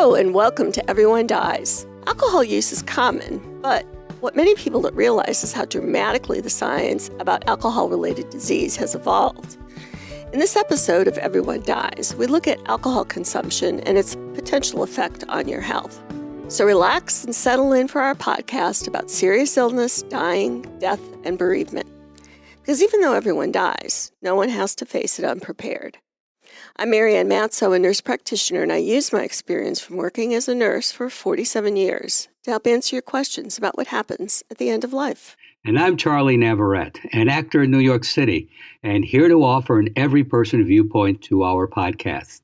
Hello and welcome to Everyone Dies. Alcohol use is common, but what many people don't realize is how dramatically the science about alcohol-related disease has evolved. In this episode of Everyone Dies, we look at alcohol consumption and its potential effect on your health. So relax and settle in for our podcast about serious illness, dying, death, and bereavement. Because even though everyone dies, no one has to face it unprepared. I'm Marianne Matzo, a nurse practitioner, and I use my experience from working as a nurse for 47 years to help answer your questions about what happens at the end of life. And I'm Charlie Navarrete, an actor in New York City, and here to offer an every-person viewpoint to our podcast.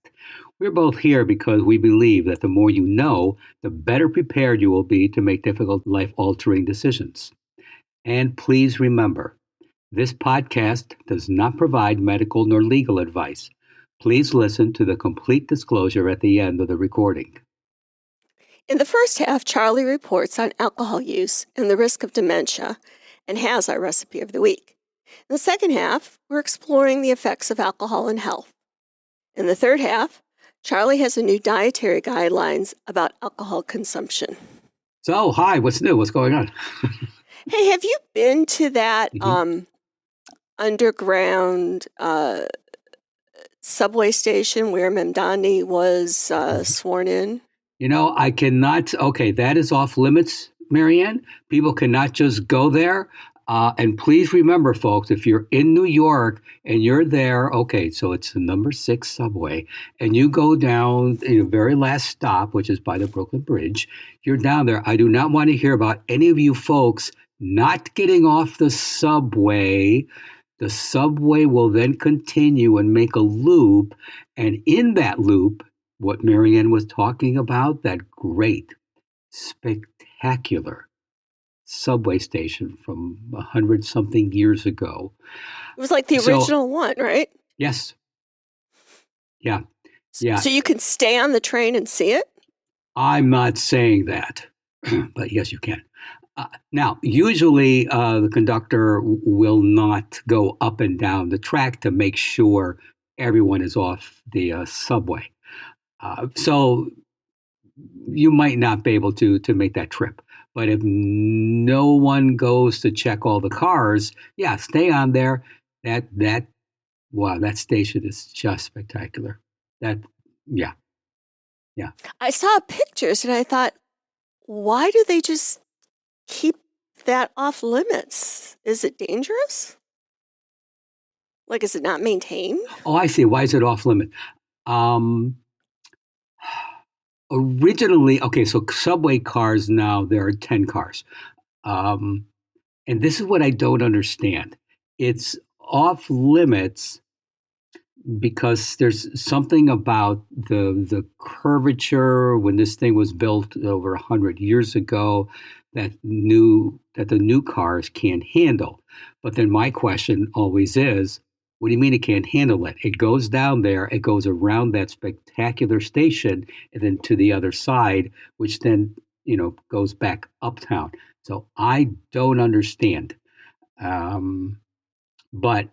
We're both here because we believe that the more you know, the better prepared you will be to make difficult life-altering decisions. And please remember, this podcast does not provide medical nor legal advice. Please listen to the complete disclosure at the end of the recording. In the first half, Charlie reports on alcohol use and the risk of dementia and has our recipe of the week. In the second half, we're exploring the effects of alcohol and health. In the third half, Charlie has a new dietary guidelines about alcohol consumption. So, hi, what's new? What's going on? Hey, have you been to that underground subway station where Mamdani was sworn in? You know, I cannot. Okay, that is off limits, Marianne. People cannot just go there. And please remember, folks, if you're in New York and you're there, okay, so it's the number 6 subway, and you go down the very last stop, which is by the Brooklyn Bridge, you're down there. I do not want to hear about any of you folks not getting off the subway. The subway will then continue and make a loop. And in that loop, what Marianne was talking about, that great, spectacular subway station from 100-something years ago. It was like the original one, right? Yes. Yeah. Yeah. So you can stay on the train and see it? I'm not saying that, but yes, you can. Now, usually the conductor will not go up and down the track to make sure everyone is off the subway. So you might not be able to make that trip. But if no one goes to check all the cars, yeah, stay on there. That station is just spectacular. Yeah. I saw pictures and I thought, why do they just keep that off limits? Is it dangerous? Like, is it not maintained? Oh, I see. Why is it off limit? Originally, okay, so subway cars now, there are 10 cars. And this is what I don't understand. It's off limits because there's something about the curvature when this thing was built over 100 years ago that the new cars can't handle. But then my question always is, what do you mean it can't handle it? It goes down there, it goes around that spectacular station, and then to the other side, which then, goes back uptown. So I don't understand. But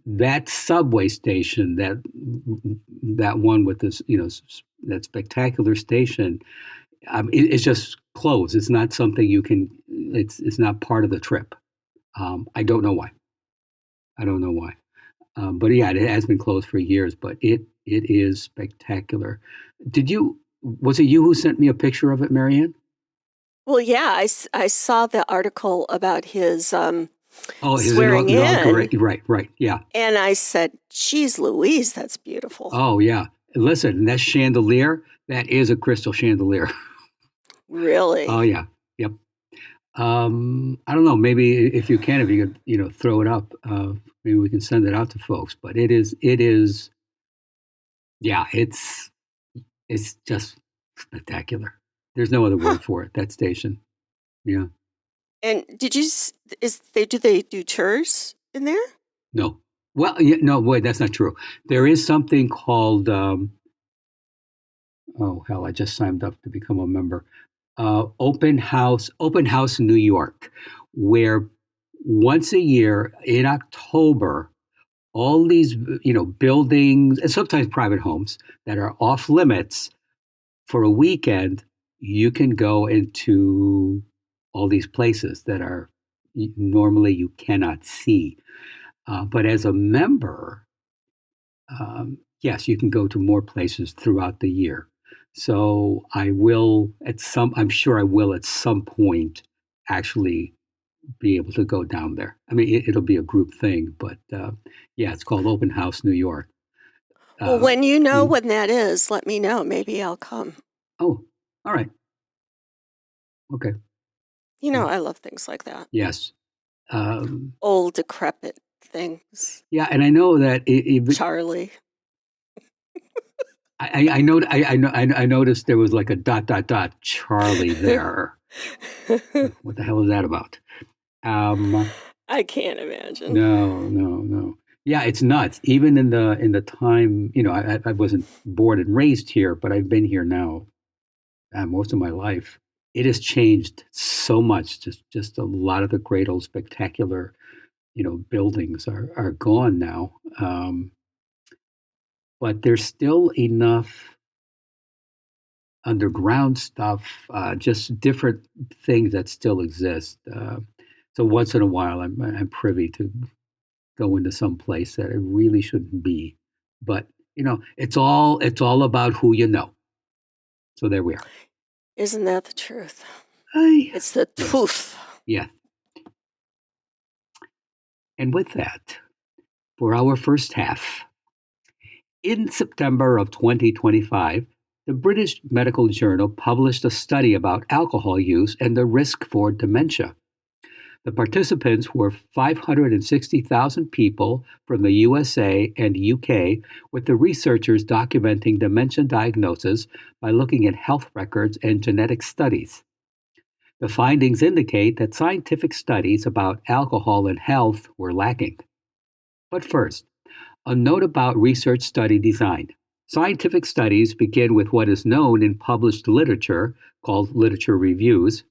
that subway station, that one with this, that spectacular station, it's just closed. It's not something you can. It's not part of the trip. I don't know why. But yeah, it has been closed for years. But it is spectacular. Was it you who sent me a picture of it, Marianne? Well, yeah, I saw the article about his his swearing in. Right, yeah. And I said, geez, Louise, that's beautiful. Oh, yeah. Listen, that chandelier, that is a crystal chandelier. Really? Oh, yeah. Yep. I don't know. Maybe if you could, throw it up, maybe we can send it out to folks. But it is, yeah, it's just spectacular. There's no other word for it, that station. Yeah. And do they do tours in there? No. Well, yeah, no, wait, that's not true. There is something called, I just signed up to become a member. Open House New York, where once a year in October, all these, buildings and sometimes private homes that are off limits for a weekend, you can go into all these places that are normally you cannot see. But as a member, yes, you can go to more places throughout the year. So I'm sure I will at some point actually be able to go down there. I mean, it'll be a group thing, but yeah, it's called Open House New York. Well, when you know mhm. when that is, let me know. Maybe I'll come. Oh, all right. Okay. You know, Yeah. I love things like that. Yes. Um, Old, decrepit things. yeah, and I know that Charlie. I noticed there was like a dot dot dot Charlie there. What the hell is that about? Um, I can't imagine. no. Yeah, it's nuts. Even in the time, I wasn't born and raised here, but I've been here now most of my life. It has changed so much. Just a lot of the great old spectacular, buildings are gone now. But there's still enough underground stuff, just different things that still exist. So once in a while, I'm privy to go into some place that I really shouldn't be. But it's all about who you know. So there we are. Isn't that the truth? I, It's the yes, truth. yeah. And with that, for our first half, in September of 2025, the British Medical Journal published a study about alcohol use and the risk for dementia. The participants were 560,000 people from the USA and UK, with the researchers documenting dementia diagnosis by looking at health records and genetic studies. The findings indicate that scientific studies about alcohol and health were lacking. But first, a note about research study design. Scientific studies begin with what is known in published literature, called literature reviews,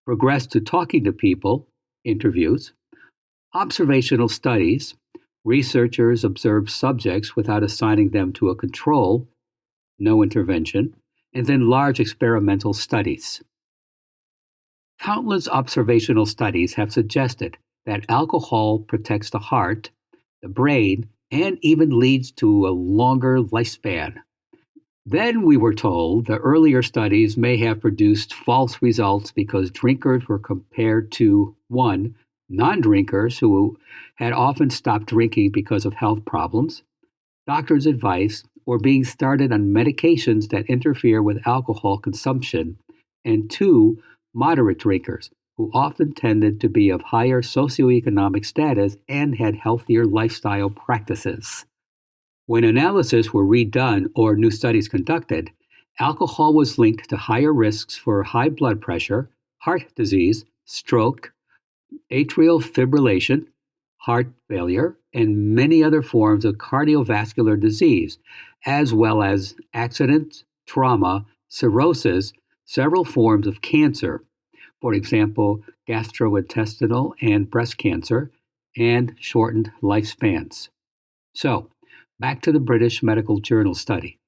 progress to talking to people, interviews, observational studies. Researchers observe subjects without assigning them to a control, no intervention, and then large experimental studies. Countless observational studies have suggested that alcohol protects the heart, the brain, and even leads to a longer lifespan. Then we were told the earlier studies may have produced false results because drinkers were compared to, one, non drinkers who had often stopped drinking because of health problems, doctor's advice, or being started on medications that interfere with alcohol consumption, and two, moderate drinkers who often tended to be of higher socioeconomic status and had healthier lifestyle practices. When analyses were redone or new studies conducted, alcohol was linked to higher risks for high blood pressure, heart disease, stroke, atrial fibrillation, heart failure, and many other forms of cardiovascular disease, as well as accidents, trauma, cirrhosis, several forms of cancer, for example, gastrointestinal and breast cancer, and shortened lifespans. So, back to the British Medical Journal study.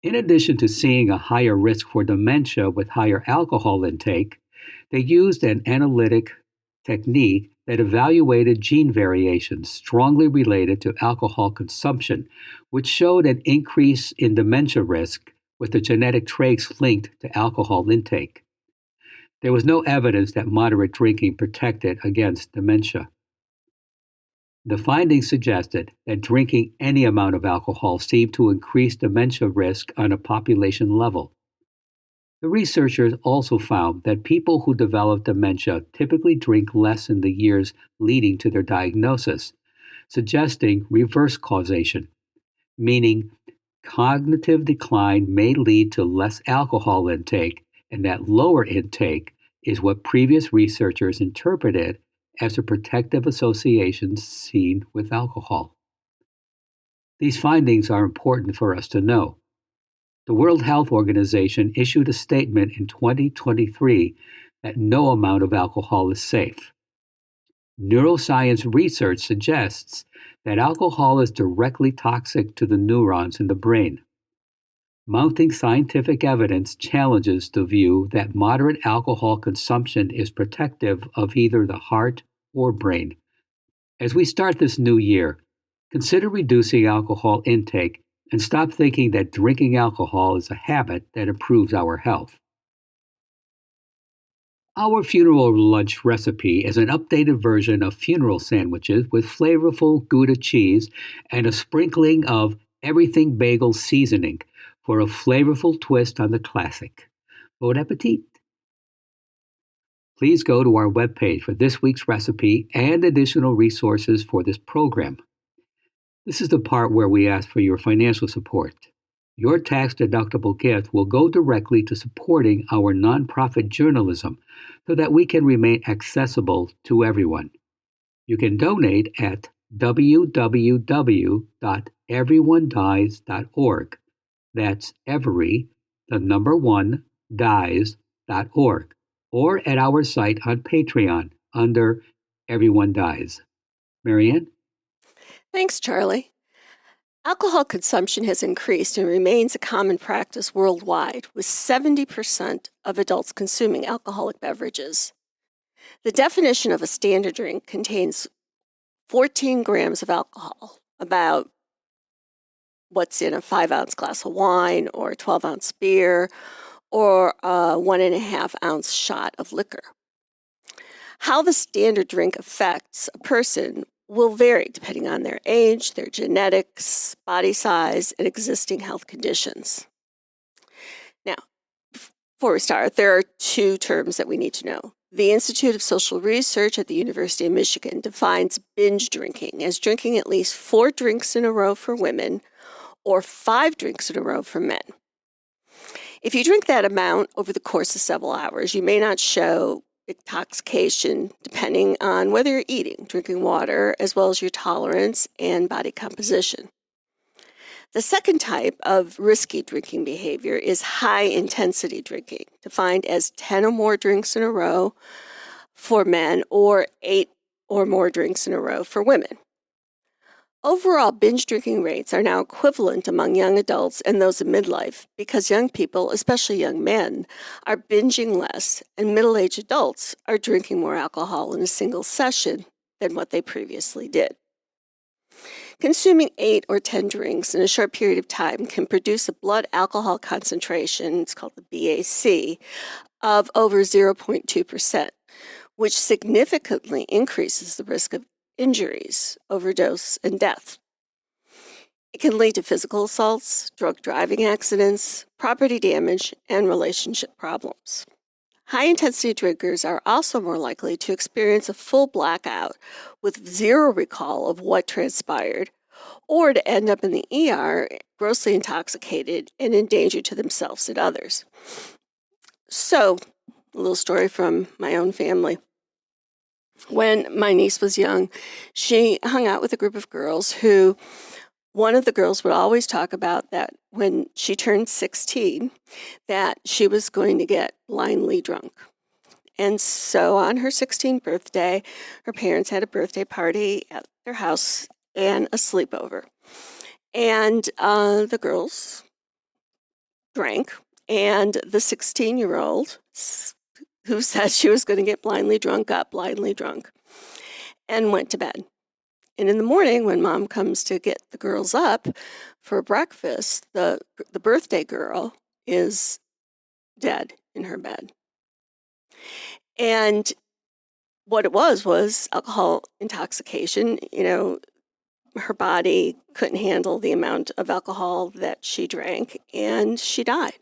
In addition to seeing a higher risk for dementia with higher alcohol intake, they used an analytic technique that evaluated gene variations strongly related to alcohol consumption, which showed an increase in dementia risk with the genetic traits linked to alcohol intake. There was no evidence that moderate drinking protected against dementia. The findings suggested that drinking any amount of alcohol seemed to increase dementia risk on a population level. The researchers also found that people who develop dementia typically drink less in the years leading to their diagnosis, suggesting reverse causation, meaning cognitive decline may lead to less alcohol intake, and that lower intake is what previous researchers interpreted as a protective association seen with alcohol. These findings are important for us to know. The World Health Organization issued a statement in 2023 that no amount of alcohol is safe. Neuroscience research suggests that alcohol is directly toxic to the neurons in the brain. Mounting scientific evidence challenges the view that moderate alcohol consumption is protective of either the heart or brain. As we start this new year, consider reducing alcohol intake and stop thinking that drinking alcohol is a habit that improves our health. Our funeral lunch recipe is an updated version of funeral sandwiches with flavorful Gouda cheese and a sprinkling of everything bagel seasoning for a flavorful twist on the classic. Bon appetit! Please go to our webpage for this week's recipe and additional resources for this program. This is the part where we ask for your financial support. Your tax-deductible gift will go directly to supporting our nonprofit journalism so that we can remain accessible to everyone. You can donate at www.everyonedies.org. That's every, the number one, dies.org, or at our site on Patreon under Everyone Dies. Marianne? Thanks, Charlie. Alcohol consumption has increased and remains a common practice worldwide, with 70% of adults consuming alcoholic beverages. The definition of a standard drink contains 14 grams of alcohol, about what's in a 5-ounce glass of wine or a 12-ounce beer or a 1.5-ounce shot of liquor. How the standard drink affects a person will vary depending on their age, their genetics, body size, and existing health conditions. Now, before we start, there are 2 terms that we need to know. The Institute of Social Research at the University of Michigan defines binge drinking as drinking at least 4 drinks in a row for women or 5 drinks in a row for men. If you drink that amount over the course of several hours, you may not show intoxication depending on whether you're eating, drinking water, as well as your tolerance and body composition. The second type of risky drinking behavior is high-intensity drinking, defined as 10 or more drinks in a row for men or 8 or more drinks in a row for women. Overall, binge drinking rates are now equivalent among young adults and those in midlife because young people, especially young men, are binging less and middle-aged adults are drinking more alcohol in a single session than what they previously did. Consuming 8 or 10 drinks in a short period of time can produce a blood alcohol concentration, it's called the BAC, of over 0.2%, which significantly increases the risk of injuries, overdose, and death. It can lead to physical assaults, drug driving accidents, property damage, and relationship problems. High-intensity drinkers are also more likely to experience a full blackout with zero recall of what transpired, or to end up in the ER grossly intoxicated and in danger to themselves and others. So, a little story from my own family. When my niece was young, she hung out with a group of girls who, one of the girls would always talk about that when she turned 16, that she was going to get blindly drunk. And so on her 16th birthday, her parents had a birthday party at their house and a sleepover. And the girls drank, and the 16-year-old who said she was going to get blindly drunk, got blindly drunk, and went to bed. And in the morning, when mom comes to get the girls up for breakfast, the birthday girl is dead in her bed. And what it was alcohol intoxication. You know, her body couldn't handle the amount of alcohol that she drank, and she died.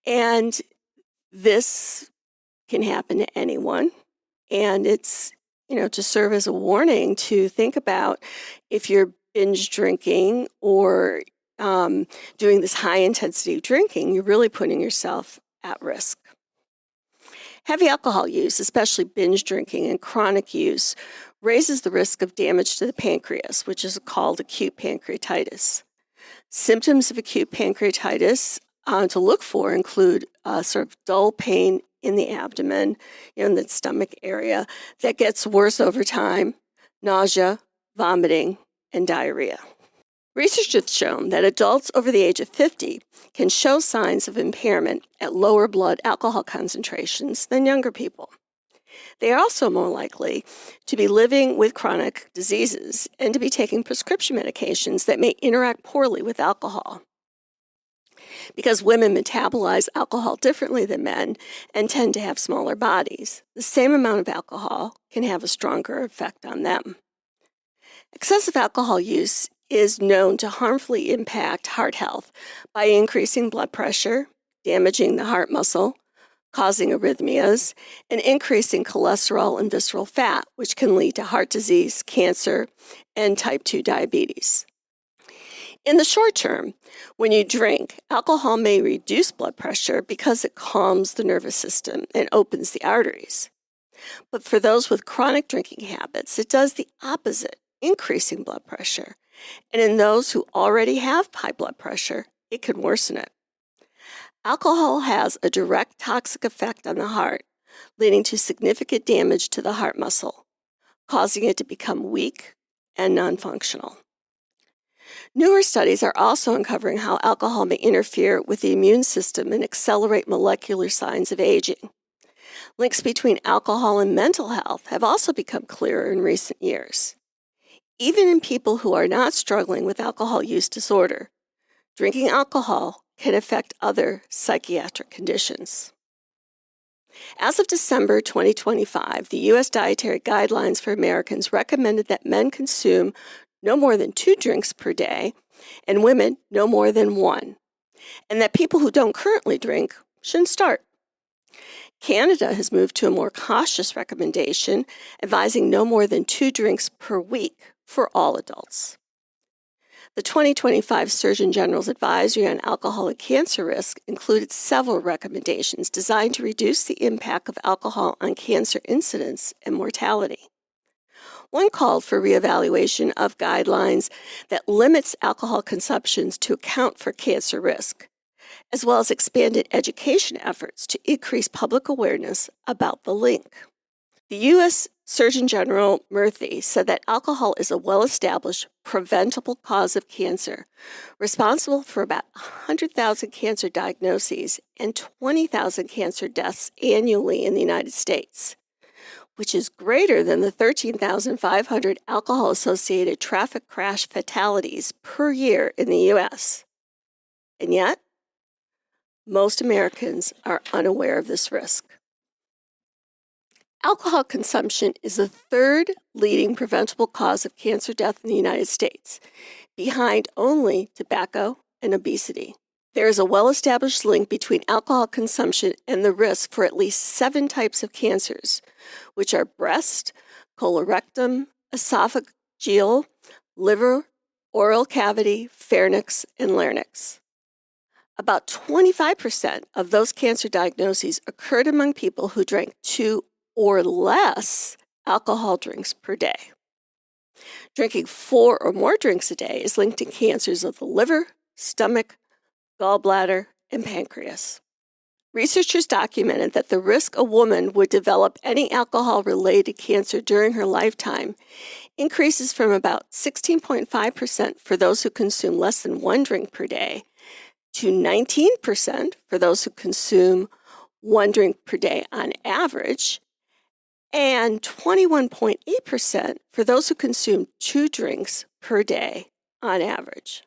And this can happen to anyone, and it's, you know, to serve as a warning to think about if you're binge drinking or doing this high intensity drinking, you're really putting yourself at risk. Heavy alcohol use, especially binge drinking and chronic use, raises the risk of damage to the pancreas, which is called acute pancreatitis. Symptoms of acute pancreatitis to look for include sort of dull pain in the abdomen, in the stomach area, that gets worse over time, nausea, vomiting, and diarrhea. Research has shown that adults over the age of 50 can show signs of impairment at lower blood alcohol concentrations than younger people. They are also more likely to be living with chronic diseases and to be taking prescription medications that may interact poorly with alcohol. Because women metabolize alcohol differently than men and tend to have smaller bodies, the same amount of alcohol can have a stronger effect on them. Excessive alcohol use is known to harmfully impact heart health by increasing blood pressure, damaging the heart muscle, causing arrhythmias, and increasing cholesterol and visceral fat, which can lead to heart disease, cancer, and type 2 diabetes. In the short term, when you drink, alcohol may reduce blood pressure because it calms the nervous system and opens the arteries. But for those with chronic drinking habits, it does the opposite, increasing blood pressure. And in those who already have high blood pressure, it can worsen it. Alcohol has a direct toxic effect on the heart, leading to significant damage to the heart muscle, causing it to become weak and non-functional. Newer studies are also uncovering how alcohol may interfere with the immune system and accelerate molecular signs of aging. Links between alcohol and mental health have also become clearer in recent years. Even in people who are not struggling with alcohol use disorder, drinking alcohol can affect other psychiatric conditions. As of December 2025, the U.S. Dietary Guidelines for Americans recommended that men consume no more than 2 drinks per day and women no more than 1, and that people who don't currently drink shouldn't start. Canada has moved to a more cautious recommendation, advising no more than 2 drinks per week for all adults. The 2025 Surgeon General's Advisory on Alcohol and Cancer Risk included several recommendations designed to reduce the impact of alcohol on cancer incidence and mortality. One called for reevaluation of guidelines that limits alcohol consumption to account for cancer risk, as well as expanded education efforts to increase public awareness about the link. The U.S. Surgeon General Murthy said that alcohol is a well-established preventable cause of cancer, responsible for about 100,000 cancer diagnoses and 20,000 cancer deaths annually in the United States, which is greater than the 13,500 alcohol-associated traffic crash fatalities per year in the U.S. And yet, most Americans are unaware of this risk. Alcohol consumption is the 3rd leading preventable cause of cancer death in the United States, behind only tobacco and obesity. There is a well-established link between alcohol consumption and the risk for at least 7 types of cancers, which are breast, colorectal, esophageal, liver, oral cavity, pharynx, and larynx. About 25% of those cancer diagnoses occurred among people who drank 2 or less alcohol drinks per day. Drinking 4 or more drinks a day is linked to cancers of the liver, stomach, gallbladder, and pancreas. Researchers documented that the risk a woman would develop any alcohol-related cancer during her lifetime increases from about 16.5% for those who consume less than 1 drink per day to 19% for those who consume 1 drink per day on average, and 21.8% for those who consume 2 drinks per day on average.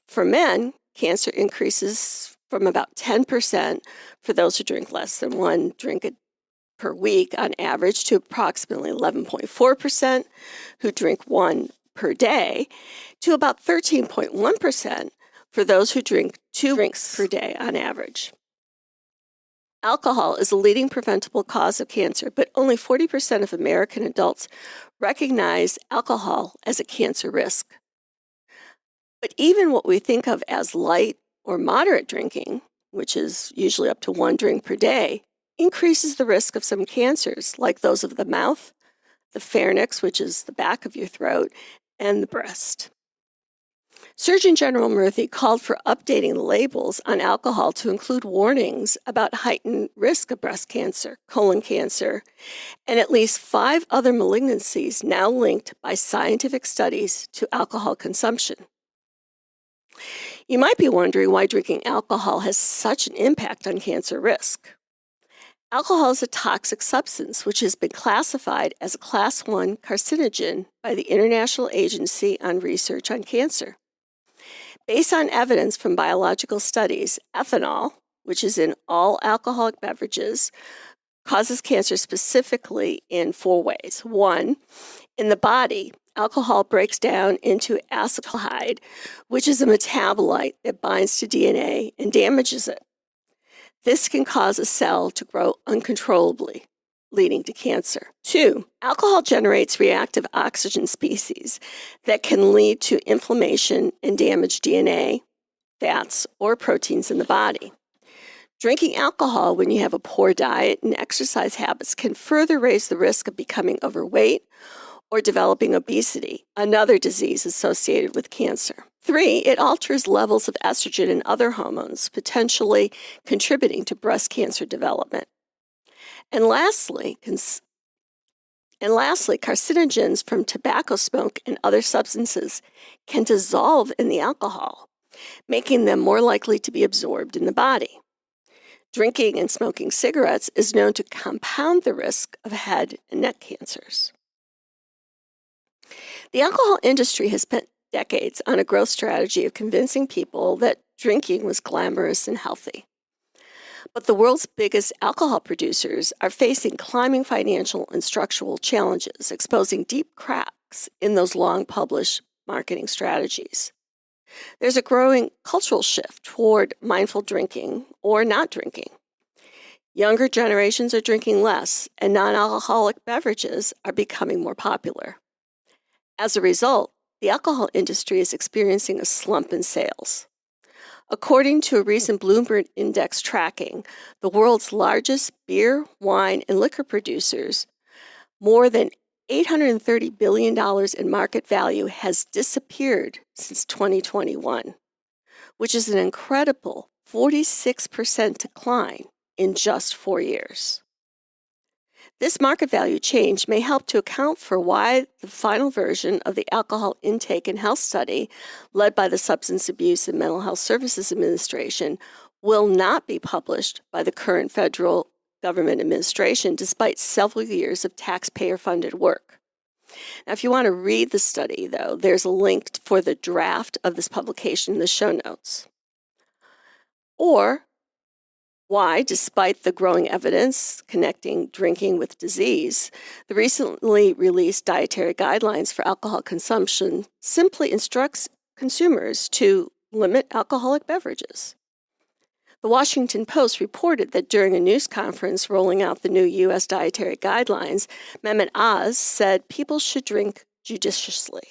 For men, cancer increases from about 10% for those who drink less than 1 drink per week on average to approximately 11.4% who drink 1 per day to about 13.1% for those who drink 2 drinks per day on average. Alcohol is a leading preventable cause of cancer, but only 40% of American adults recognize alcohol as a cancer risk. But even what we think of as light or moderate drinking, which is usually up to 1 drink per day, increases the risk of some cancers, like those of the mouth, the pharynx, which is the back of your throat, and the breast. Surgeon General Murthy called for updating the labels on alcohol to include warnings about heightened risk of breast cancer, colon cancer, and at least 5 other malignancies now linked by scientific studies to alcohol consumption. You might be wondering why drinking alcohol has such an impact on cancer risk. Alcohol is a toxic substance which has been classified as a Class 1 carcinogen by the International Agency on Research on Cancer. Based on evidence from biological studies, ethanol, which is in all alcoholic beverages, causes cancer specifically in 4 ways. 1, in the body, alcohol breaks down into acetaldehyde, which is a metabolite that binds to DNA and damages it. This can cause a cell to grow uncontrollably, leading to cancer. 2, alcohol generates reactive oxygen species that can lead to inflammation and damage DNA, fats, or proteins in the body. Drinking alcohol when you have a poor diet and exercise habits can further raise the risk of becoming overweight or developing obesity, another disease associated with cancer. 3, it alters levels of estrogen and other hormones, potentially contributing to breast cancer development. And lastly, carcinogens from tobacco smoke and other substances can dissolve in the alcohol, making them more likely to be absorbed in the body. Drinking and smoking cigarettes is known to compound the risk of head and neck cancers. The alcohol industry has spent decades on a growth strategy of convincing people that drinking was glamorous and healthy. But the world's biggest alcohol producers are facing climbing financial and structural challenges, exposing deep cracks in those long-published marketing strategies. There's a growing cultural shift toward mindful drinking or not drinking. Younger generations are drinking less, and non-alcoholic beverages are becoming more popular. As a result, the alcohol industry is experiencing a slump in sales. According to a recent Bloomberg Index tracking, the world's largest beer, wine, and liquor producers, more than $830 billion in market value has disappeared since 2021, which is an incredible 46% decline in just 4 years. This market value change may help to account for why the final version of the Alcohol Intake and Health Study, led by the Substance Abuse and Mental Health Services Administration, will not be published by the current federal government administration, despite several years of taxpayer-funded work. Now, if you want to read the study, though, there's a link for the draft of this publication in the show notes. Or why, despite the growing evidence connecting drinking with disease, the recently released dietary guidelines for alcohol consumption simply instructs consumers to limit alcoholic beverages. The Washington Post reported that during a news conference rolling out the new U.S. dietary guidelines, Mehmet Oz said people should drink judiciously.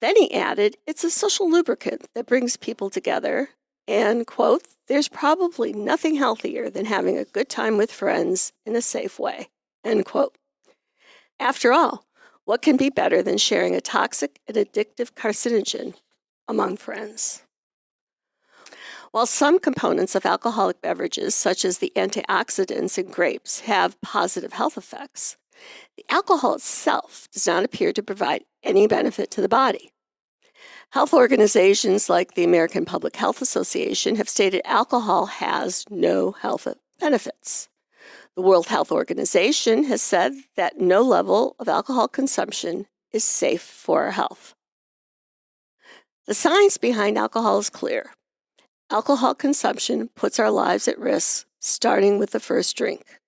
Then he added, it's a social lubricant that brings people together, and, quote, there's probably nothing healthier than having a good time with friends in a safe way, end quote. After all, what can be better than sharing a toxic and addictive carcinogen among friends? While some components of alcoholic beverages, such as the antioxidants in grapes, have positive health effects, the alcohol itself does not appear to provide any benefit to the body. Health organizations like the American Public Health Association have stated alcohol has no health benefits. The World Health Organization has said that no level of alcohol consumption is safe for our health. The science behind alcohol is clear. Alcohol consumption puts our lives at risk, starting with the first drink.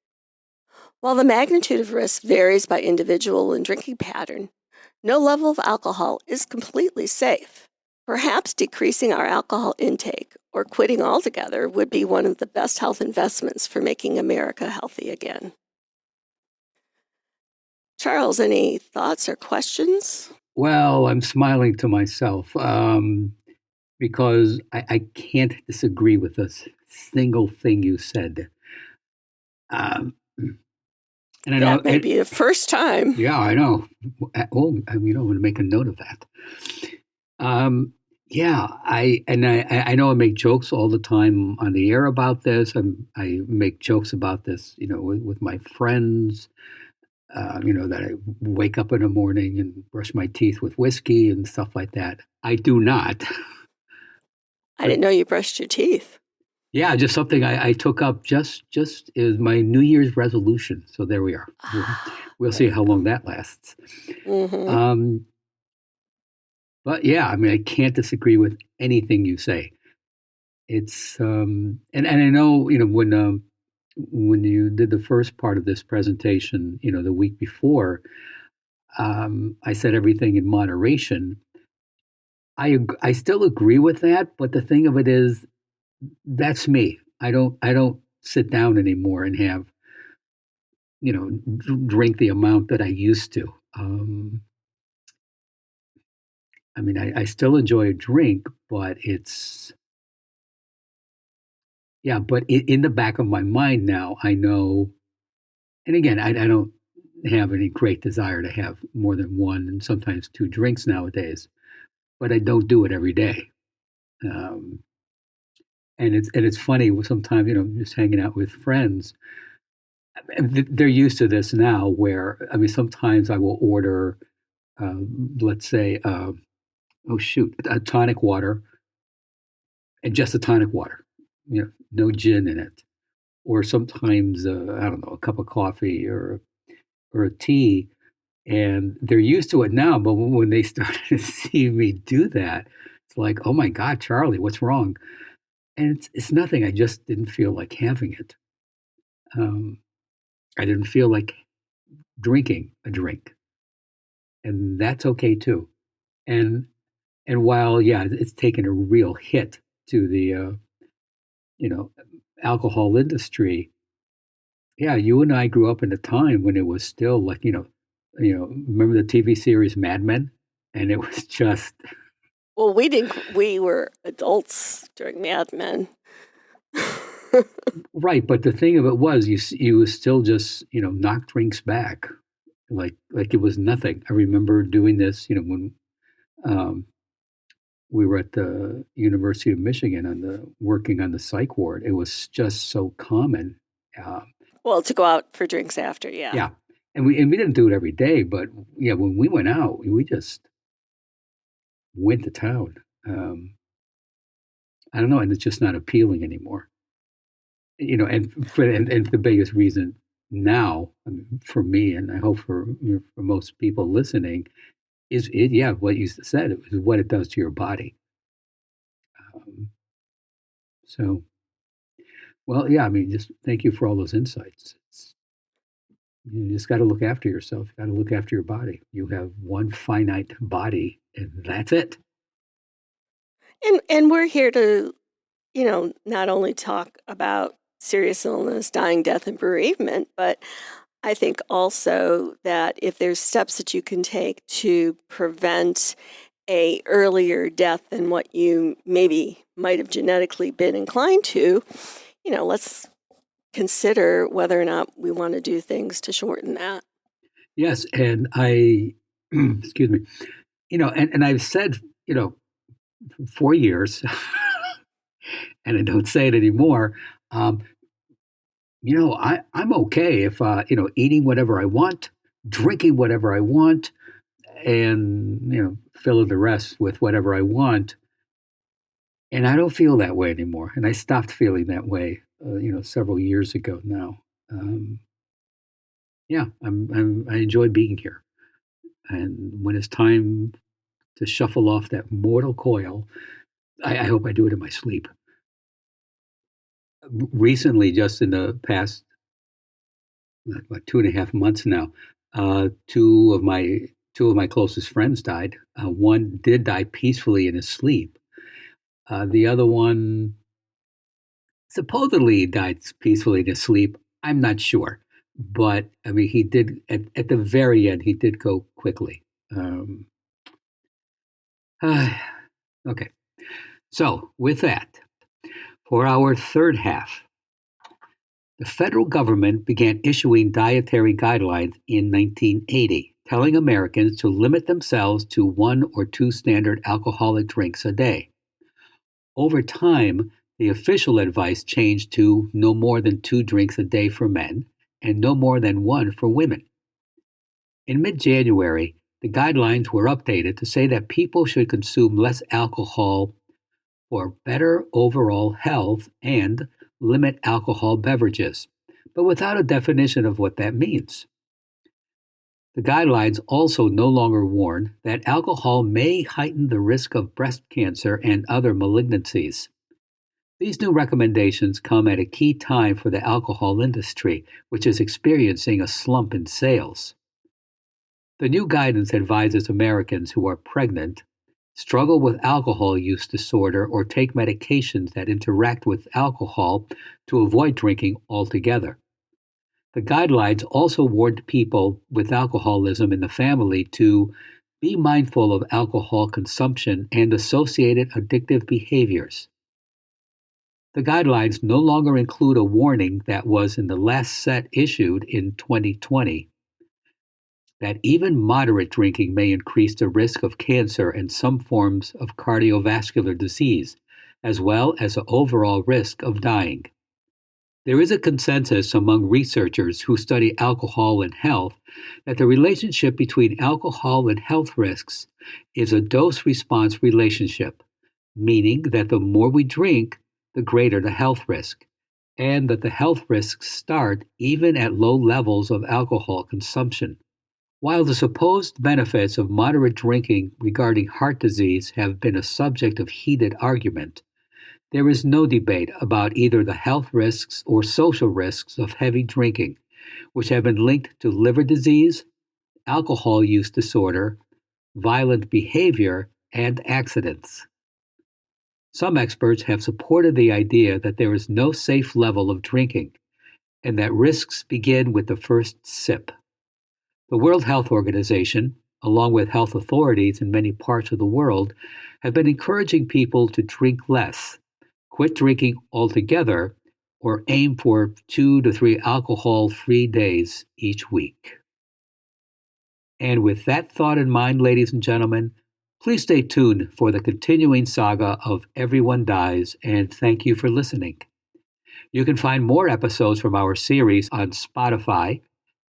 While the magnitude of risk varies by individual and drinking pattern, no level of alcohol is completely safe. Perhaps decreasing our alcohol intake or quitting altogether would be one of the best health investments for making America healthy again. Charles, any thoughts or questions? Well, I'm smiling to myself because I can't disagree with a single thing you said. And I know that may be the first time. Yeah, I know. Oh, I'm going to make a note of that. Yeah, I know I make jokes all the time on the air about this. I make jokes about this, with my friends. That I wake up in the morning and brush my teeth with whiskey and stuff like that. I do not. I didn't know you brushed your teeth. Yeah, just something I took up just is my New Year's resolution. So there we are. We'll see how long that lasts. Mm-hmm. Um, but yeah, I mean, I can't disagree with anything you say. It's and I know when you did the first part of this presentation, the week before, I said everything in moderation. I still agree with that, but the thing of it is, that's me. I don't sit down anymore and have drink the amount that I used to. I mean, I still enjoy a drink, but it's yeah. But in the back of my mind now, I know. And again, I don't have any great desire to have more than one and sometimes two drinks nowadays, but I don't do it every day. Um, and it's funny sometimes just hanging out with friends. They're used to this now. Where I mean, sometimes I will order, let's say, oh shoot, a tonic water and just a tonic water, no gin in it, or sometimes I don't know, a cup of coffee or a tea, and they're used to it now. But when they started to see me do that, it's like, oh my God, Charlie, what's wrong? And it's nothing. I just didn't feel like having it. Um, I didn't feel like drinking a drink, and that's okay too. And and while yeah, it's taken a real hit to the you know alcohol industry. Yeah, you and I grew up in a time when it was still like remember the TV series Mad Men, and it was just Well, we didn't. We were adults during Mad Men. right. But the thing of it was, you still just knock drinks back like it was nothing. I remember doing this, when um, we were at the University of Michigan working on the psych ward. It was just so common. Um, Well, to go out for drinks after, yeah. yeah, and we didn't do it every day, but yeah, when we went out, we just went to town. I don't know, and it's just not appealing anymore. And the biggest reason now, I mean, for me, and I hope for most people listening, is yeah, what you said, is what it does to your body. Um, so, well, yeah, I mean, just thank you for all those insights. You just got to look after yourself. You got to look after your body. You have one finite body, and that's it. And we're here to, not only talk about serious illness, dying, death, and bereavement, but I think also that if there's steps that you can take to prevent a earlier death than what you maybe might have genetically been inclined to, let's consider whether or not we want to do things to shorten that. Yes, and I, excuse me, and I've said, 4 years, and I don't say it anymore. Um, I'm okay if eating whatever I want, drinking whatever I want, and fill in the rest with whatever I want. And I don't feel that way anymore. And I stopped feeling that way, several years ago now. Um, yeah, I enjoy being here. And when it's time to shuffle off that mortal coil, I hope I do it in my sleep. Recently, just in the past like 2.5 months now, two of my closest friends died. One did die peacefully in his sleep. The other one supposedly died peacefully in his sleep. I'm not sure, but I mean, he did at the very end. He did go quickly. Um, okay, so with that, for our third half, the federal government began issuing dietary guidelines in 1980, telling Americans to limit themselves to one or two standard alcoholic drinks a day. Over time, the official advice changed to no more than two drinks a day for men and no more than one for women. In mid January, the guidelines were updated to say that people should consume less alcohol for better overall health and limit alcohol beverages, but without a definition of what that means. The guidelines also no longer warn that alcohol may heighten the risk of breast cancer and other malignancies. These new recommendations come at a key time for the alcohol industry, which is experiencing a slump in sales. The new guidance advises Americans who are pregnant, struggle with alcohol use disorder, or take medications that interact with alcohol to avoid drinking altogether. The guidelines also warned people with alcoholism in the family to be mindful of alcohol consumption and associated addictive behaviors. The guidelines no longer include a warning that was in the last set issued in 2020 that even moderate drinking may increase the risk of cancer and some forms of cardiovascular disease, as well as the overall risk of dying. There is a consensus among researchers who study alcohol and health that the relationship between alcohol and health risks is a dose-response relationship, meaning that the more we drink, the greater the health risk, and that the health risks start even at low levels of alcohol consumption. While the supposed benefits of moderate drinking regarding heart disease have been a subject of heated argument, there is no debate about either the health risks or social risks of heavy drinking, which have been linked to liver disease, alcohol use disorder, violent behavior, and accidents. Some experts have supported the idea that there is no safe level of drinking, and that risks begin with the first sip. The World Health Organization, along with health authorities in many parts of the world, have been encouraging people to drink less, quit drinking altogether, or aim for 2 to 3 alcohol-free days each week. And with that thought in mind, ladies and gentlemen, please stay tuned for the continuing saga of Everyone Dies, and thank you for listening. You can find more episodes from our series on Spotify,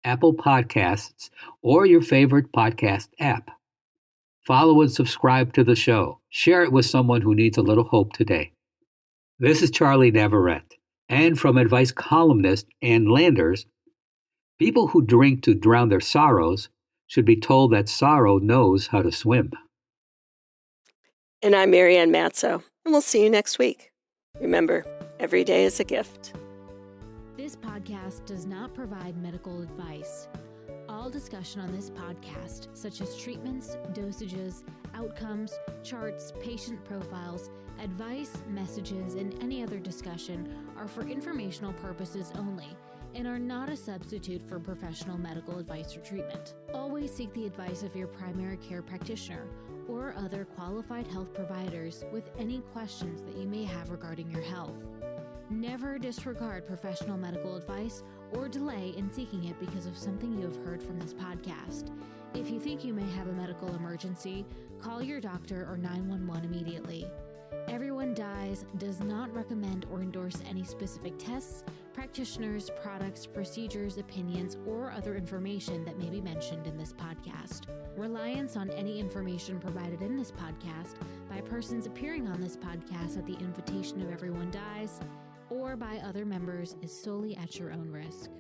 Apple Podcasts, or your favorite podcast app. Follow and subscribe to the show. Share it with someone who needs a little hope today. This is Charlie Navarrete, and from advice columnist Ann Landers, people who drink to drown their sorrows should be told that sorrow knows how to swim. And I'm Marianne Matzo, and we'll see you next week. Remember, every day is a gift. This podcast does not provide medical advice. All discussion on this podcast, such as treatments, dosages, outcomes, charts, patient profiles, advice, messages, and any other discussion are for informational purposes only and are not a substitute for professional medical advice or treatment. Always seek the advice of your primary care practitioner or other qualified health providers with any questions that you may have regarding your health. Never disregard professional medical advice or delay in seeking it because of something you have heard from this podcast. If you think you may have a medical emergency, call your doctor or 911 immediately. Everyone Dies does not recommend or endorse any specific tests, practitioners, products, procedures, opinions, or other information that may be mentioned in this podcast. Reliance on any information provided in this podcast by persons appearing on this podcast at the invitation of Everyone Dies or by other members is solely at your own risk.